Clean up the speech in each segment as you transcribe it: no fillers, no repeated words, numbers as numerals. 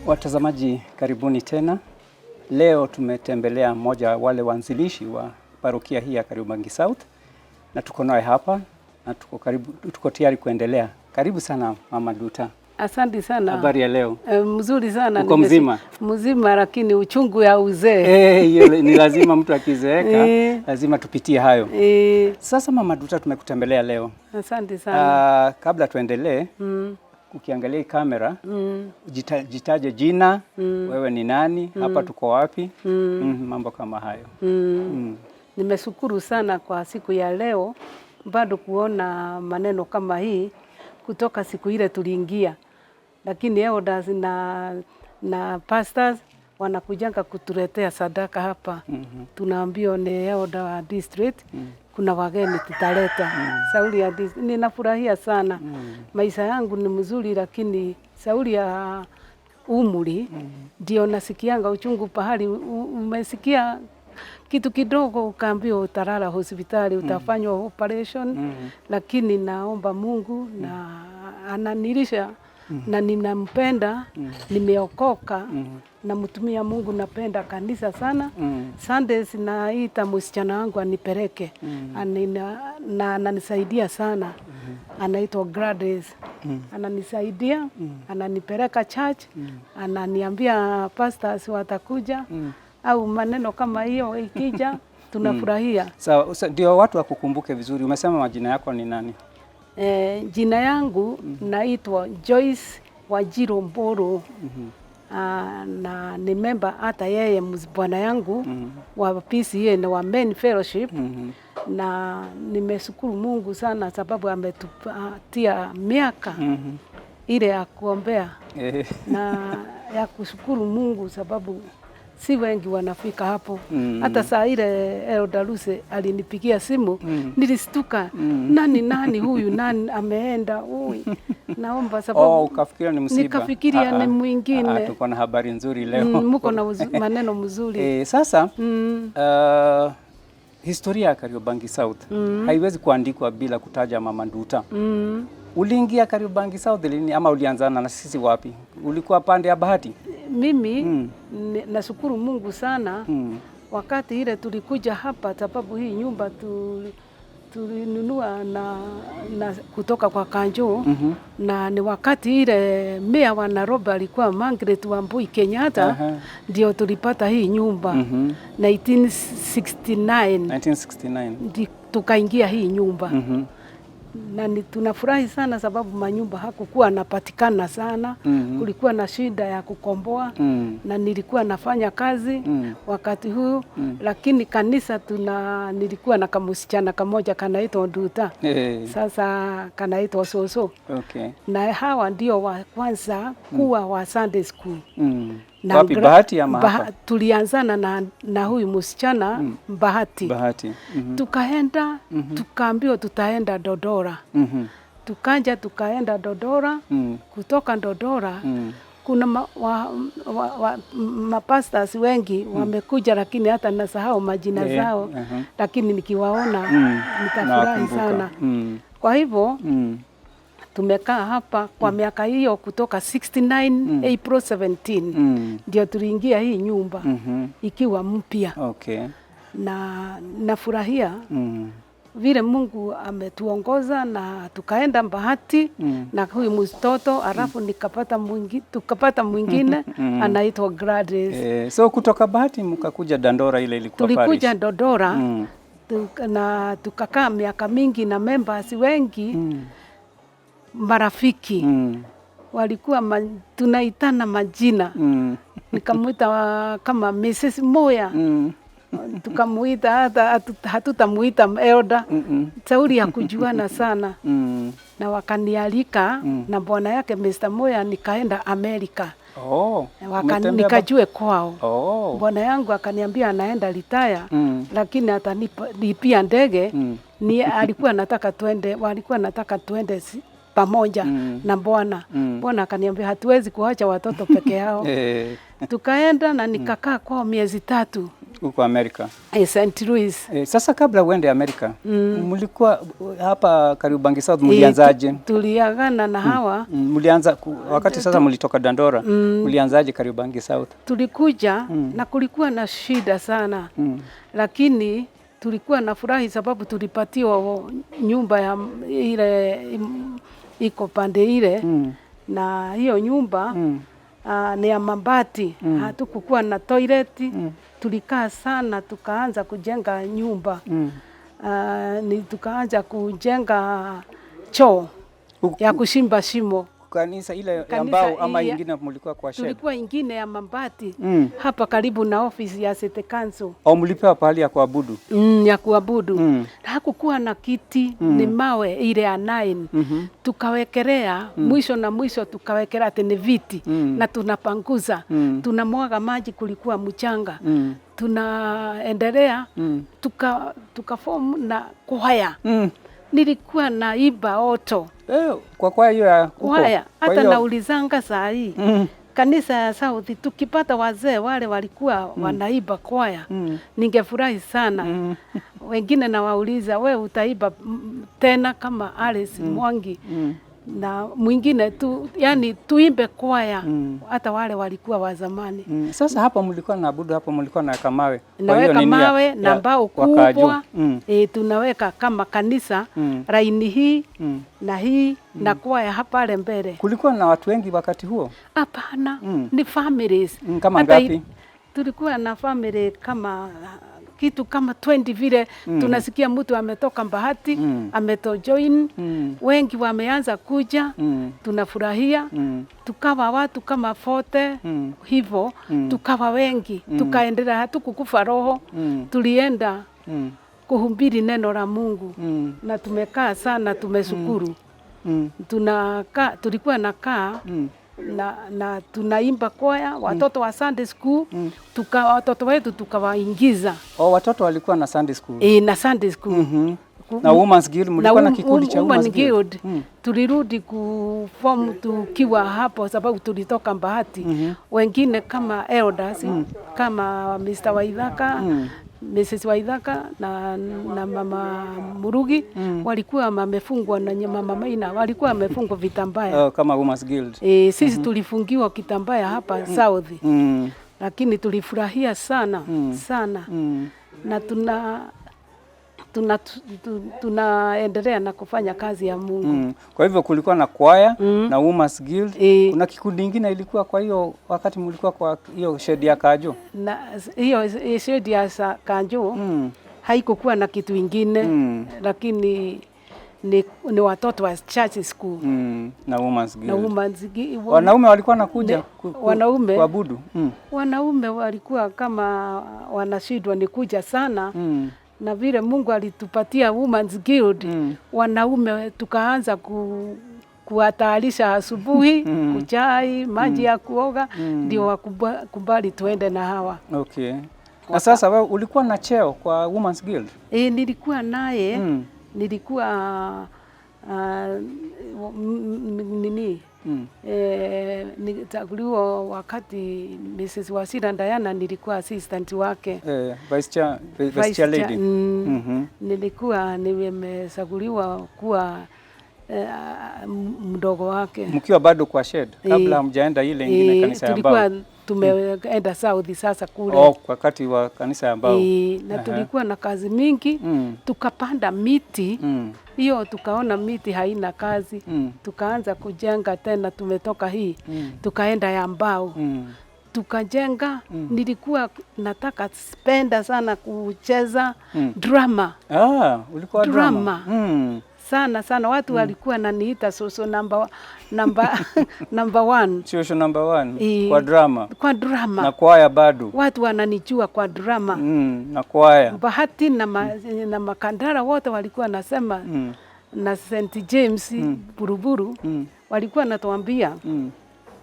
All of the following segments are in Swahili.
Watazamaji, karibuni tena. Leo tumetembelea mmoja wale waanzilishi wa parokia hii ya Kariobangi South na tuko naye hapa na tuko tayari kuendelea. Karibu sana Mama Nduta. Asante sana. Habari ya leo? Mzuri sana. Uko mzima? Mzima, lakini uchungu ya uzee. Ni lazima mtu akizeeka lazima tupitie hayo. Sasa Mama Nduta, tumekutembelea leo. Asante sana. Kabla tuendelee, ukiangalia kamera, jitaje jina, wewe ni nani, hapa tuko wapi, mambo kama hayo. Nimeshukuru sana kwa siku ya leo, bado kuona maneno kama hii kutoka siku ile tuliingia. Lakini elders na pastors wanakujanga kutuletea sadaka hapa. Tunaambiwa ni elder wa district, kuna wageni tutaleta. Sauli ya district, ninafurahia sana. Maisha yangu ni mzuri, lakini sauli ya umri ndio nasikianga uchungu pahali umesikia kitu kidogo ukaambiwa utalala hospitali, utafanywa operation, lakini naomba Mungu na ananilisha na ninampenda, nimeokoka, na mtumia Mungu, napenda kanisa sana. Sundays naita msichana wangu anipeleke, na ananisaidia sana. Anaitwa Gladys. Ananisaidia, ananipeleka church, ananiambia pastors watakuja, au maneno kama hiyo ikija tunafurahia. Sawa, ndio watu wakukumbuke vizuri. Umesema majina yako ni nani? Jina yangu naitwa Joyce Wajiro Mboro. Na ni member hata yeye bwana yangu wa PCA na wa Main Fellowship. Na nimeshukuru Mungu sana sababu ametupatia miaka ile ya kuombea na ya kushukuru Mungu sababu si wengi wanafika hapo. Hata saa ile Elder Luce alinipigia simu, nilistuka, nani huyu, nani ameenda huyu. Naomba sababu ukafikiria ni msiba. Nikafikiria ni mwingine. Tuko na habari nzuri leo. Mko na maneno mzuri. Sasa historia ya Kariobangi South haiwezi kuandikwa bila kutaja Mama Nduta. Uliingia Kariobangi South lini, ama ulianzana na sisi wapi? Ulikuwa pande ya Bahati? Mimi nashukuru Mungu sana. Wakati ile tulikuja hapa sababu hii nyumba tulinunua na kutoka kwa Kanjo, na ni wakati ile meya wa Nairobi alikuwa Margaret Wambui Kenyatta, ndio tulipata hii nyumba 1969 tukaingia hii nyumba. Na tunafurahi sana sababu manyumba hakukuwa napatikana sana. Kulikuwa na shida ya kukomboa, na nilikuwa nafanya kazi wakati huu, lakini kanisa nilikuwa na kamusichana kamoja kanaitwa Nduta. Sasa kanaitwa Soso. Na hawa ndio wa kwanza kuwa wa Sunday school. Na wapi, Bahati ama hapa? Tulianzana na huyu msichana Bahati. Tukaenda, tukaambiwa tutaenda Dodora. Tukaja tukaenda Dodora. Kutoka Dodora kuna mapastors wengi wamekuja, lakini hata nasahau majina zao, lakini nikiwaona nitafurahi sana. Kwa hivyo tumekaa hapa kwa miaka hiyo kutoka 69 April 17 ndio tuliingia hii nyumba ikiwa mpya. Na nafurahia vile Mungu ametuongoza, na tukaenda Bahati na huyu mtoto, alafu tukapata mwingine anaitwa Gladys. So kutoka Bahati mkakuja Dandora, ile ilikuwa parish. Tulikuja Dodora na tukakaa miaka mingi na members wengi. Marafiki walikuwa tunaitana majina. Nikamuita kama Mrs. Moya, tukamuita hata hatutamuita Elder. Sauli ya kujuana sana. Na wakanialika na bwana yake Mr. Moya, nikaenda Amerika. Nikajue kwao. Bwana yangu akaniambia anaenda retire, lakini atanilipia ndege. Alikuwa nataka tuende pamoja na bwana. Bwana akaniambia hatuwezi kuacha watoto peke yao. Tukaenda na nikakaa kwao miezi 3. huko Amerika. St. Louis. Sasa kabla uende Amerika, mlikuwa hapa Kariobangi South, mlianzaje? Tuliagana na hawa. Mlianza wakati sasa mlitoka Dandora, mlianzaje Kariobangi South? Tulikuja na kulikuwa na shida sana. Lakini tulikuwa na furahi sababu tulipatiwa nyumba ya ile iko pande ile na hiyo nyumba ni ya mabati. Hatukukuwa na toilet. Tulikaa sana tukaanza kujenga nyumba. Tukaanza kujenga choo ya kushimba shimo. Kanisa ile ambao ama ingine mlikuwa kwa shed? Tulikuwa ingine ya mabati hapa karibu na ofisi ya City Council. Au mlipewa pahali ya kuabudu? Ya kuabudu. Hakukuwa na kiti, ni mawe ile ya 9. Tukawekelea mwisho na mwisho, tukawekelea tena viti na tunapanguza. Tunamwaga maji, kulikuwa mchanga. Tunaendelea tukaform na kwaya. Nilikuwa naiba oto. Kwa kwaya hiyo ya kwaya. Hata naulizanga saa hii. Kanisa ya South tukipata wazee wale walikuwa wanaiba kwaya. Ningefurahi sana. Wengine nawauliza, we utaiba tena kama Alice Mwangi na mwingine tu, yani tuimbe kwaya hata wale walikuwa wa zamani. Sasa hapa mlikuwa naabudu, hapa mlikuwa naweka mawe. Naweka mawe na mbao kubwa. Tunaweka kama kanisa laini hii na hii na kwaya hapa mbele. Kulikuwa na watu wengi wakati huo? Hapana, ni families. Kama ngapi? Tulikuwa na family kama kitu kama 20 vile. Tunasikia mtu ametoka Mbahati, ametojoin, wengi wameanza kuja, tunafurahia. Tukawa watu kama 40 hivyo, tukawa wengi, tukaendelea, hatukukufa roho. Tulienda kuhubiri neno la Mungu na tumekaa sana, tumeshukuru. Tulikuwa nakaa na tunaimba kwaya, watoto wa Sunday school, watoto wetu tukawaingiza. Watoto walikuwa na Sunday school? Na Sunday school. Na Women's Guild, mlikuwa na kikundi cha Women's Guild? Tulirudi kuform tukiwa hapo sababu tulitoka Mbahati. Wengine kama elders, kama Mr. Waithaka, Mrs. Waithaka na Mama Murugi walikuwa wamefungwa na Mama Maina, walikuwa wamefungwa vitambaya. Kama Women's Guild. Sisi tulifungiwa kitambaya hapa South. Lakini tulifurahia sana sana. Na tunaendelea na kufanya kazi ya Mungu. Kwa hivyo kulikuwa na kwaya na Women's Guild. Kuna kikundi kingine ilikuwa kwa hiyo wakati mlikuwa kwa hiyo shed ya Kajo? Na hiyo shed ya Kajo haikukuwa na kitu kingine, lakini ni watoto wa church school na Women's Guild. Na Women's Guild. Wanaume walikuwa nakuja kuabudu? Wanaume walikuwa kama wanashindwa ni kuja sana. Na vile Mungu alitupatia Women's Guild, wanaume tukaanza kuwatayarisha asubuhi, kuchai, maji ya kuoga, ndio wakubali tuende na hawa. Okay. Na sasa wewe ulikuwa na cheo kwa Women's Guild? Nilikuwa naye, nilikuwa nitaguliwa wakati Mrs. Wasira Diana, nilikuwa assistant wake. Vice chair lady. Nilikuwa nimechaguliwa kuwa mdogo wake. Mkiwa bado kwa shed kabla hamjaenda ile ingine kanisa ya mbao? Tulikuwa tumeenda South sasa kule. Wakati wa kanisa ya mbao. Na tulikuwa na kazi mingi, tukapanda miti. Hiyo tukaona miti haina kazi. Tukaanza kujenga tena, tumetoka hii. Tukaenda ya mbao. Tukajenga. Nilikuwa nataka spenda sana kucheza drama. Ulikuwa drama? Sana watu walikuwa naniita soso number 1. Soso number 1 kwa drama. Kwa drama. Na kwaya bado. Watu wananijua kwa drama. Na kwaya. Bahati na Makandara wote walikuwa nasema na St. James Buruburu walikuwa natuambia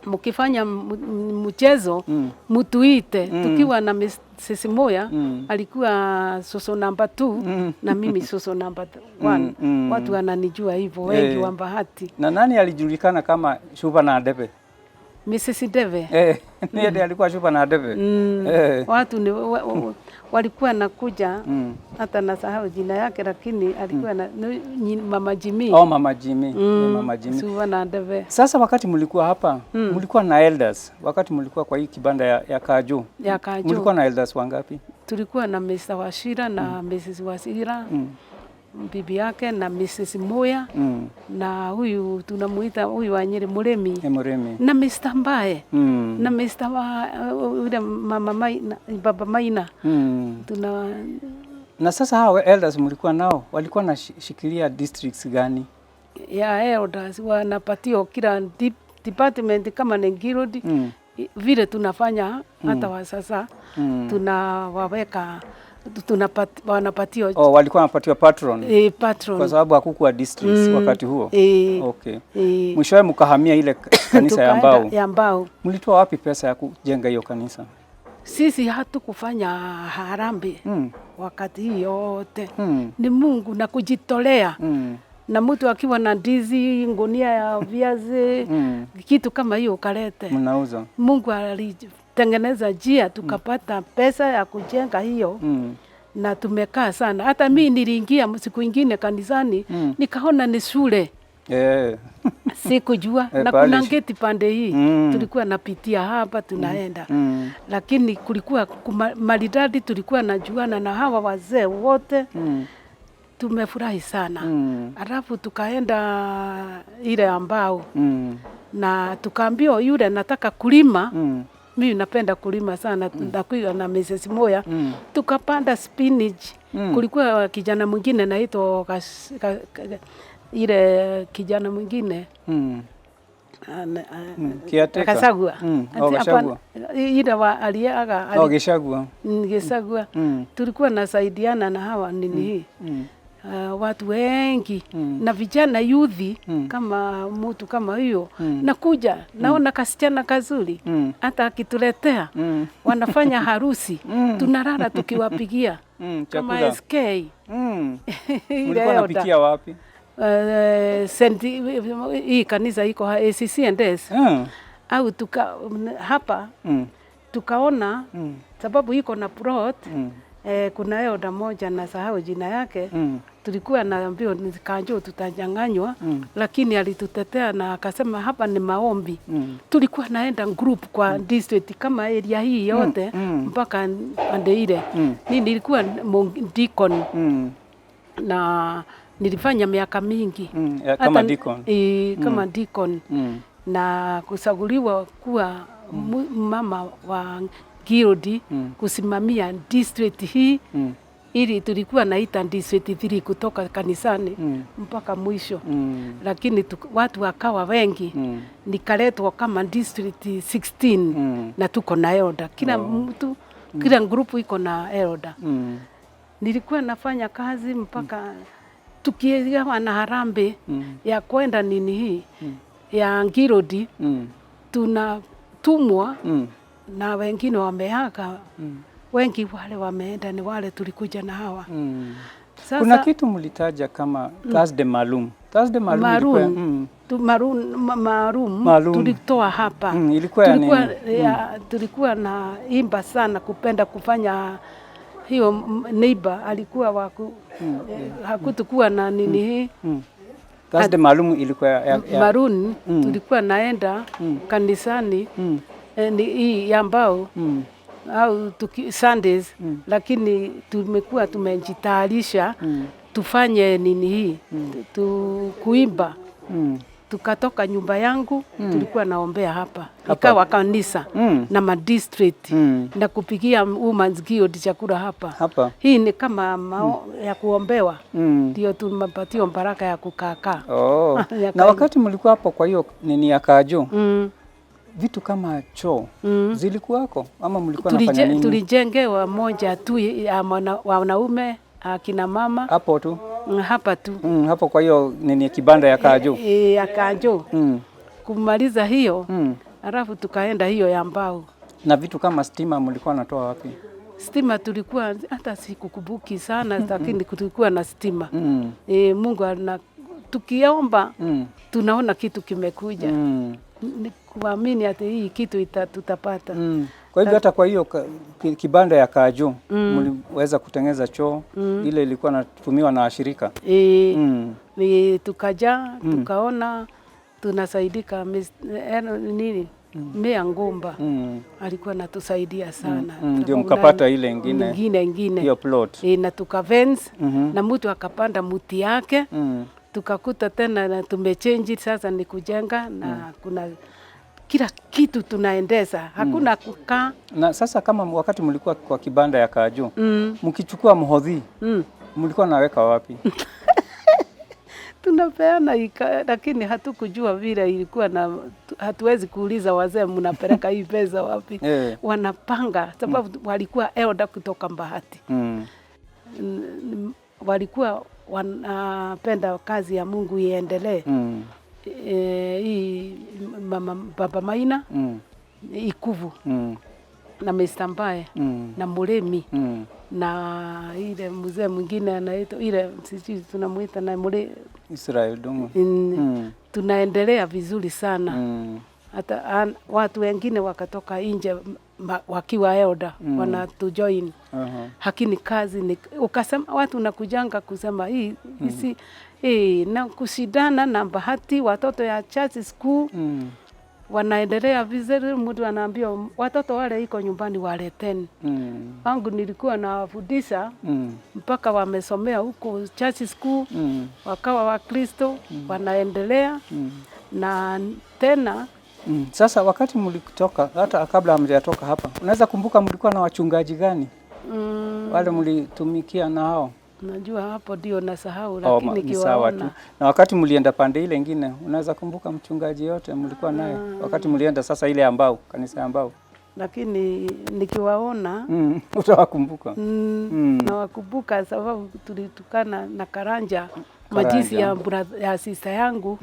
mkifanya mchezo mutuite. Tukiwa na Mrs. Moya alikuwa soso number 2 na mimi soso number 1. Watu wananijua hivyo wengi wa Bahati. Na nani alijulikana kama Shuba na Adepe? Mrs. Deve. Ndiye alikuwa chupa na Deve. Watu ni walikuwa nakuja hata nasahau jina yake, lakini alikuwa na Mama Jimmy. Mama Jimmy. Mama Jimmy. Suva na Deve. Sasa wakati mlikuwa hapa, mlikuwa na elders. Wakati mlikuwa kwa hii kibanda ya Kaju. Ya Kaju. Mlikuwa na elders wangapi? Tulikuwa na Mr. Washira na Mrs. Washira. Bibi yake na Mrs. Moya na huyu tunamuita huyu wa Nyeri Muremi na Mr. Mbae na Mr. ule mama Maina, baba Maina Na sasa hawa elders mlikuwa nao walikuwa na shikilia districts gani? Ya elders wanapatio kila department kama Nengirodi vile tunafanya hata wa sasa tunawaweka wanapatio walikuwa wanapatiwa patron. Patron. Kwa sababu hakukuwa districts wakati huo. Okay. Mwishowe mkahamia ile kanisa ya Mbao. Mlitoa wapi pesa ya kujenga hiyo kanisa? Sisi hatukufanya harambee wakati hii yote. Ni Mungu na kujitolea. Na mtu akiwa na ndizi, ngunia ya viazi, kitu kama hiyo kalete. Mnauza. Mungu alitengeneza njia tukapata pesa ya kujenga hiyo. Na tumekaa sana. Hata mimi niliingia siku nyingine kanisani nikaona ni shule. Sikujua na kuna ngeti pande hii. Tulikuwa napitia hapa tunaenda. Lakini kulikuwa maridadi, tulikuwa najuana na hawa wazee wote. Tumefurahi sana. Alafu tukaenda ile Ambao. Na tukaambiwa yule nataka kulima. Mimi napenda kulima sana. Tunakuwa na Mrs. Moya. Tukapanda spinach. Kulikuwa kijana mwingine naitwa ile kijana mwingine Kasagua. Ile aliaga Geshagua. Tulikuwa nasaidiana na hawa nini hii. Watu wengi na vijana youthi kama mtu kama hiyo nakuja naona kasichana kazuri hata akituletea wanafanya harusi tunalala tukiwapigia kama SK. Mlikuwa napikia wapi? Hii kanisa iko ACC&S au hapa tukaona sababu iko na plot. Kuna elda moja na sahau jina yake. Tulikuwa naambiwa Kanjo tutajanganywa lakini alitutetea na akasema hapa ni maombi. Tulikuwa naenda group kwa district kama area hii yote mpaka pande ile. Nilikuwa deacon na nilifanya miaka mingi kama deacon. Kama deacon na kusaguliwa kuwa mama wa Girodi kusimamia district hii ili tulikuwa naita district 3 kutoka kanisani mpaka mwisho. Lakini watu wakawa wengi nikaletwa kama district 16 na tuko na elder. Kila mtu kila grupu iko na elder. Nilikuwa nafanya kazi mpaka tukiwa na harambee ya kwenda nini hii ya Girodi tunatumwa na wengine wameaka wengi wale wameenda ni wale tulikuja na hawa. Sasa, kuna kitu mlitaja kama Thursday maalum. Thursday maalum tulitoa hapa. Tulikuwa na imba sana kupenda kufanya hiyo neighbor alikuwa hakutukua na nini hii. Thursday maalum ilikuwa ya Maroon tulikuwa naenda kanisani hii ya Mbao au Sundays lakini tumekuwa tumejitayarisha tufanye nini hii kuimba. Tukatoka nyumba yangu tulikuwa naombea hapa. Ikawa kanisa na madistrict na kupigia Women's Guild chakula hapa. Hii ni kama ya kuombewa. Ndio tumepatiwa baraka ya kukaa. Na wakati mlikuwa hapo kwa hiyo nini ya Kajo vitu kama choo zilikuwako ama mlikuwa nafanya nini? Tulijengewa moja tu ya wanaume akina mama hapo tu. Hapa tu. Hapo kwa hiyo nini kibanda ya Kajo. Ya Kajo. Kumaliza hiyo alafu tukaenda hiyo ya Mbao. Na vitu kama stima mlikuwa natoa wapi? Stima tulikuwa hata sikukubuki sana lakini tulikuwa na stima. Mungu tukiomba tunaona kitu kimekuja. kuamini ati hii kitu tutapata. Kwa hivyo hata kwa hiyo kibanda ya Kaju mliweza kutengeneza choo ile ilikuwa natumiwa na shirika. Ni tukaja tukaona tunasaidika nini Mea Ngomba alikuwa natusaidia sana. Ndio mkapata ile ingine hiyo plot. Na tukavence na mtu akapanda muti yake tukakuta tena na tumechange sasa ni kujenga na kuna kila kitu tunaendeza, hakuna kukaa. Na sasa kama wakati mlikuwa kwa kibanda ya Kaju mkichukua mhodhi mlikuwa naweka wapi? Tunapeana lakini hatukujua vile ilikuwa na hatuwezi kuuliza wazee mnapeleka hii pesa wapi. Wanapanga sababu walikuwa elder kutoka Mbahati. Walikuwa wanapenda kazi ya Mungu iendelee. Hii Baba Maina Ikuvu na Mr. Mbae na Muremi na ile mzee mwingine anaitwa ile sisi tunamuita na Israel Dungu. Tunaendelea vizuri sana. Hata watu wengine wakatoka nje wakiwa elder wanatujoin. Hakini kazi ni ukasema watu nakujanga kusema hii na kushindana na Mbahati watoto ya church school wanaendelea vizuri. Mtu anaambia watoto wale iko nyumbani waleteni. Wangu nilikuwa nawafundisha mpaka wamesomea huko church school wakawa Wakristo wanaendelea na tena. Sasa wakati mlitoka hata kabla hamjatoka hapa unaweza kumbuka mlikuwa na wachungaji gani wale mlitumikia na hao? Najua hapo ndio nasahau lakini kiwaona. Na wakati mlienda pande ile nyingine unaweza kumbuka mchungaji yote mlikuwa naye wakati mlienda sasa ile ambao kanisa ambao? Lakini nikiwaona utawakumbuka. Nawakumbuka sababu tulitukana na Karanja. Majisi ya sister yangu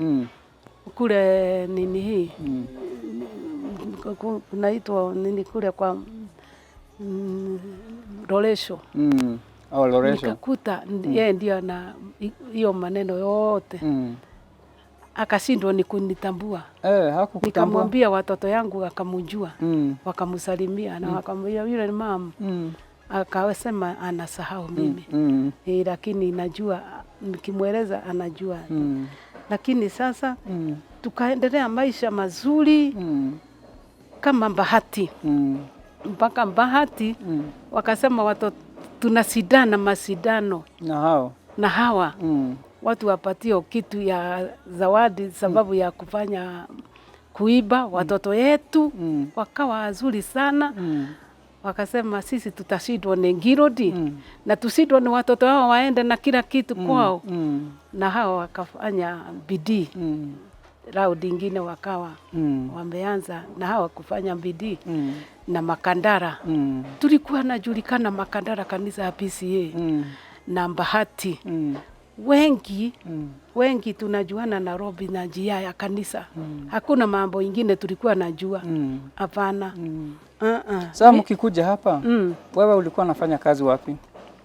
kule nini hii kunaitwa nini kule kwa Loresho. Loresho. Nikakuta yeye ndio na hiyo maneno yote. Akashindwa ni kunitambua. Hakukutambua. Nikamwambia watoto yangu akamjua. Wakamsalimia na wakamwambia yule ni mama. Akasema anasahau mimi. Lakini najua nikimweleza anajua. Lakini sasa tukaendelea maisha mazuri kama Mbahati. Mpaka Mbahati wakasema watoto tunasidana masidano na hawa watu wapatio kitu ya zawadi sababu ya kufanya kuiba watoto yetu wakawa wazuri sana. Wakasema sisi tutashindwa ni Ngirodi na tushindwa ni watoto hao waende na kila kitu kwao. Na hao wakafanya bidii. Raundi ingine wakawa wameanza na hao kufanya bidii na Makandara. Tulikuwa najulikana Makandara kanisa ya PCA na Mbahati. Wengi tunajuana Nairobi na njia ya kanisa. Hakuna mambo ingine tulikuwa najua. Hapana. Sasa mkikuja hapa wewe ulikuwa unafanya kazi wapi?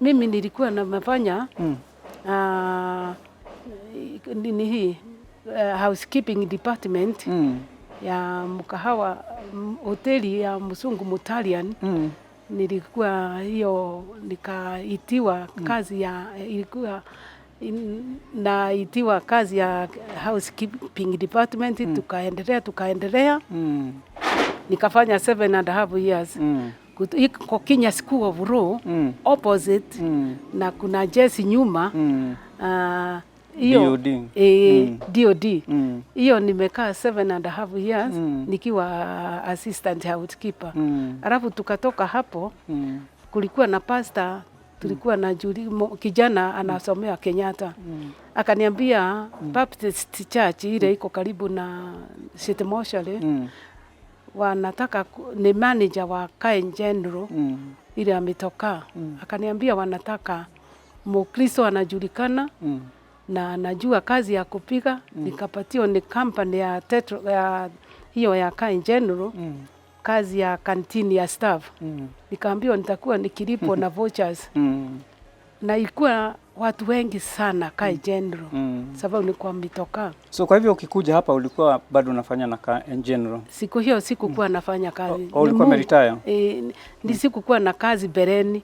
Mimi nilikuwa nafanya nini hii housekeeping department ya mkahawa hoteli ya Mzungu Mutalian. Nilikuwa hiyo nikaitiwa kazi ya ilikuwa naitiwa kazi ya housekeeping department. Tukaendelea nikafanya 7.5 years. Iko Kenya School of Law opposite na kuna Jesse nyuma hiyo DOD. Hiyo nimekaa 7.5 years nikiwa assistant housekeeper. Alafu tukatoka hapo kulikuwa na pastor tulikuwa na kijana anasomea Kenyatta. Akaniambia Baptist Church ile iko karibu na City Moshale wanataka ni manager wa Kain General ile ametoka. Akaniambia wanataka Mkristo anajulikana na anajua kazi ya kupiga. Nikapatiwa ni company ya hiyo ya Kain General kazi ya kantini ya staff. Nikaambiwa nitakuwa nikilipo na vouchers na ilikuwa watu wengi sana Kai General. Sababu nilikuwa mitoka. So kwa hivyo ukikuja hapa ulikuwa bado unafanya na Kai General? Siku hiyo sikukuwa nafanya kazi. Ulikuwa umeretire? Ni sikukuwa na kazi bereni.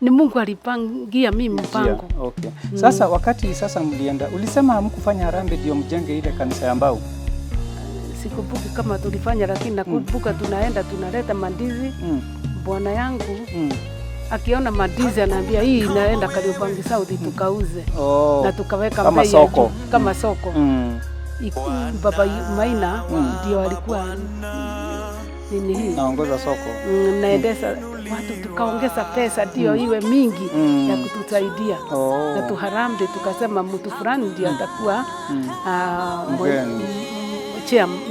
Ni Mungu alipangia mimi mpango. Okay. Sasa wakati sasa mlienda, ulisema hamkufanya harambee ndio mjenge ile kanisa ya mbao? Sikumbuki kama tulifanya, lakini nakumbuka tunaenda tunaleta mandizi. Bwana yangu akiona mandizi anaambia hii inaenda Kariobangi South tukauze. Na tukaweka kama bei soko. Kama soko. Baba Maina ndio alikuwa nini hii? Naongoza soko. Naendesa watu tukaongeza pesa ndio iwe mingi ya kutusaidia. Na tuharambe tukasema mtu fulani ndio atakuwa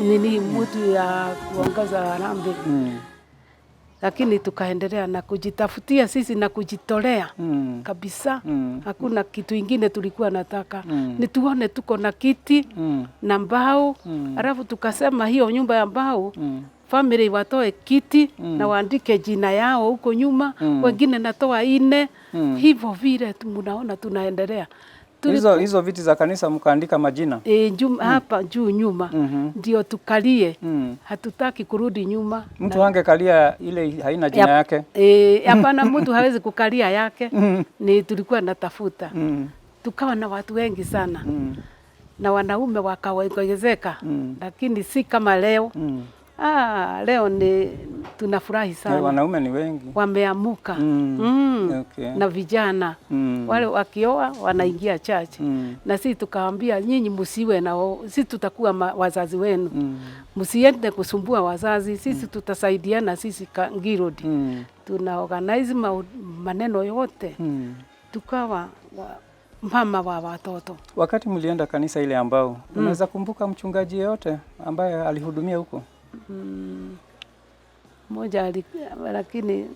nini mtu ya kuongoza harambe. Lakini tukaendelea na kujitafutia sisi na kujitolea kabisa. Hakuna kitu ingine tulikuwa nataka. Ni tuone tuko na kiti na mbao. Alafu tukasema hiyo nyumba ya mbao family watoe kiti na waandike jina yao huko nyuma. Wengine natoa 4. Hivyo vile mnaona tunaendelea. Hizo viti za kanisa mkaandika majina? Hapa juu nyuma ndio tukalie. Hatutaki kurudi nyuma. Mtu angekalia ile haina jina yake? Hapana, mtu hawezi kukalia yake. Ni tulikuwa natafuta. Tukawa na watu wengi sana. Na wanaume wakaongezeka. Lakini si kama leo. Leo ni tunafurahi sana. Wanaume ni wengi. Wameamuka. Okay. Na vijana. Wale wakioa wanaingia church. Na sisi tukaambia nyinyi msiwe na sisi tutakuwa wazazi wenu. Msiende kusumbua wazazi, sisi tutasaidiana sisi Ngirodi. Tuna organize maneno yote. Tukawa mama wa watoto. Wakati mlienda kanisa ile ambao, unaweza kumbuka mchungaji yote ambaye alihudumia huko? Moja lakini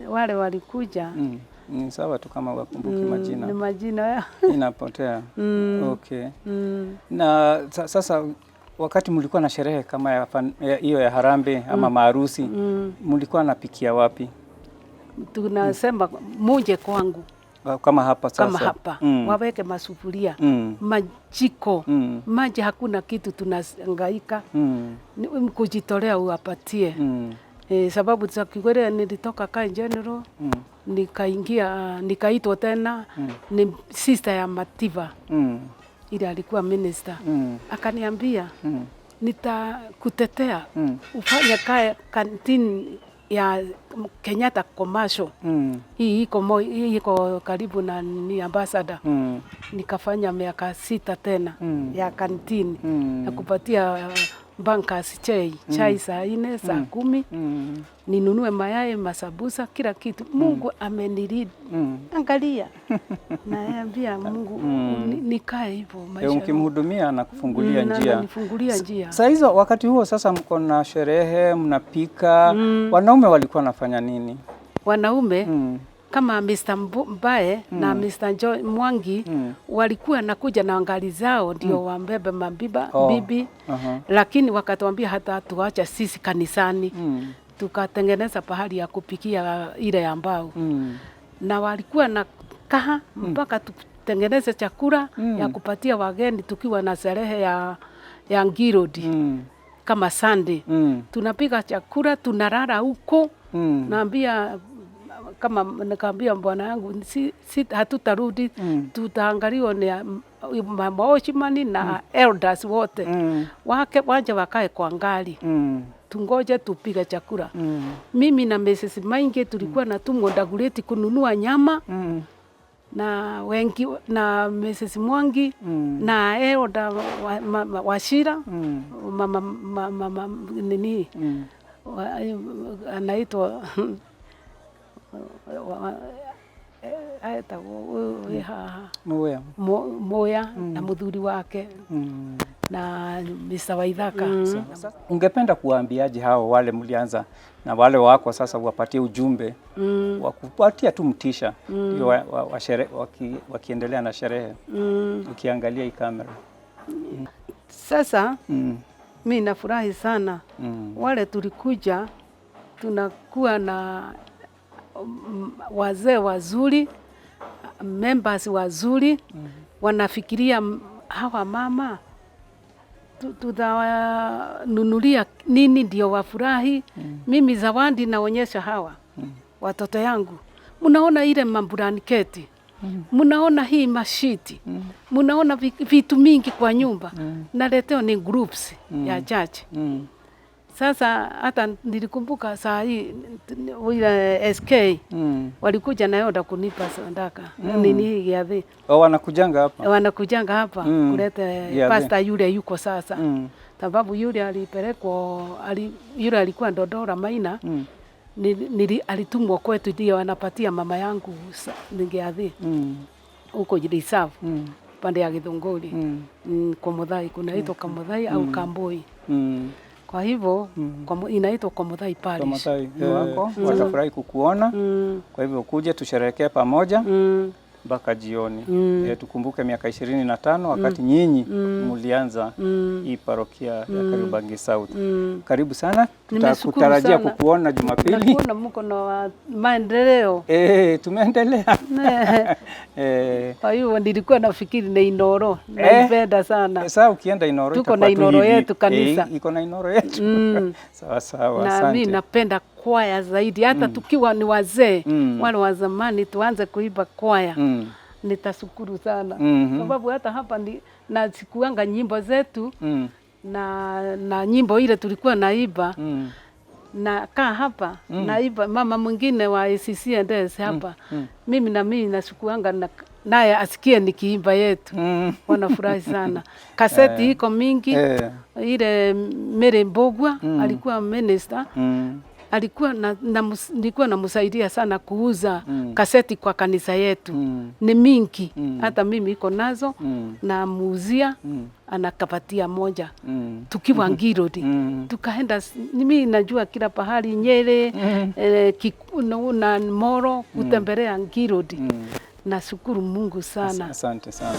wale walikuja. Ni sawa tu kama wakumbuki majina. Ni majina inapotea. Okay. Na sasa wakati mlikuwa na sherehe kama hiyo ya harambe ama maharusi, mlikuwa napikia wapi? Tunasema muje kwangu. Kama hapa sasa? Kama hapa. Waweke masufuria. Majiko. Maji hakuna kitu tunahangaika. Kujitolea uwapatie. Sababu za kikweli nilitoka Kai General. Nikaitwa tena. Ni sister ya Mativa. Ile alikuwa minister. Akaniambia nitakutetea. Ufanye kantini ya Kenyatta Commercial. Hii iko karibu na ni ambassador. Nikafanya miaka 6 tena ya kantini. Na kupatia bankers chai saa 4 saa 10. Ninunue mayai, masabusa, kila kitu. Mungu ameniridi. Angalia. Naambia Mungu nikae hivyo maisha. Ukimhudumia na kufungulia njia. Nifungulia njia. Sasa hizo wakati huo sasa mko na sherehe, mnapika. Wanaume walikuwa nafanya nini? Wanaume kama Mr. Mbae na Mr. Mwangi walikuwa nakuja na angali zao ndio wambebe bibi. Lakini wakatuambia hata tuacha sisi kanisani. Tukatengeneza pahali ya kupikia ile ya mbao. Na walikuwa na kaha mpaka tutengeneze chakula ya kupatia wageni tukiwa na sherehe ya Ngirodi. Kama Sunday. Tunapika chakula, tunalala huko. Naambia kama nikaambia bwana yangu hatutarudi, tutaangaliwa na maoshimani na elders wote. Waje wakae kwa ngali. Tungoje tupige chakula. Mimi na Mrs. Mainge tulikuwa natumwa Dagoretti kununua nyama. Na wengi na Mrs. Mwangi na elder Washira mama nini anaitwa Moya na mudhuri wake na Mr. Waithaka. Ungependa kuwaambiaje hao wale mlianza na wale wako sasa wapatie ujumbe wa kupatia tu mtisha wakiendelea na sherehe ukiangalia hii kamera? Sasa mimi nafurahi sana wale tulikuja tunakuwa na wazee wazuri members wazuri, wanafikiria hawa mama tutawanunulia nini ndio wafurahi. Mimi zawadi naonyesha hawa watoto yangu. Munaona ile mablanketi, munaona hii mashiti, munaona vitu mingi kwa nyumba. Naleteo ni groups ya church. Sasa hata nilikumbuka saa hii ile SK walikuja na yoda kunipa sadaka. Nini giathi? Wanakujanga hapa. Wanakujanga hapa kuleta pastor yule yuko sasa. Sababu yule alipelekwa yule alikuwa Dodora Maina. Alitumwa kwetu ndio anapatia mama yangu ningeathi. Huko Reserve. Pande ya Githunguri. Komuthai kunaitwa Komuthai au Kamboi. Kwa hivyo inaitwa Komuthai Parish. Komuthai wako watafurahi kukuona. Kwa hivyo kuje tusherehekee pamoja mpaka jioni. Tukumbuke miaka 25 wakati nyinyi mulianza hii parokia ya Kariobangi South. Karibu sana. Tutakutarajia kukuona Jumapili. Nakuona mko na maendeleo. Tumeendelea. Kwa hiyo nilikuwa nafikiri na Inoro. Naipenda sana. Sasa ukienda Inoro tuko na Inoro yetu kanisa. Iko na Inoro yetu. Sawa sawa, asante. Na mimi napenda kwaya zaidi. Hata tukiwa ni wazee, wale wa zamani tuanze kuimba kwaya. Nitashukuru sana. Sababu hata hapa na sikuanga nyimbo zetu na nyimbo ile tulikuwa naimba. Na kaa hapa naiba mama mwingine wa ACC Ndes hapa. Mimi nashukuanga naye asikie nikiimba yetu. Wanafurahi sana. Kaseti iko mingi. Ile Mary Mbogwa alikuwa minister. Alikuwa nilikuwa namsaidia sana kuuza kaseti kwa kanisa yetu. Ni mingi. Hata mimi iko nazo na muuzia anakapatia moja. Tukiwa Ngirodi. Tukaenda mimi najua kila pahali Nyeri, na Moro kutembelea Ngirodi. Nashukuru Mungu sana. Asante sana.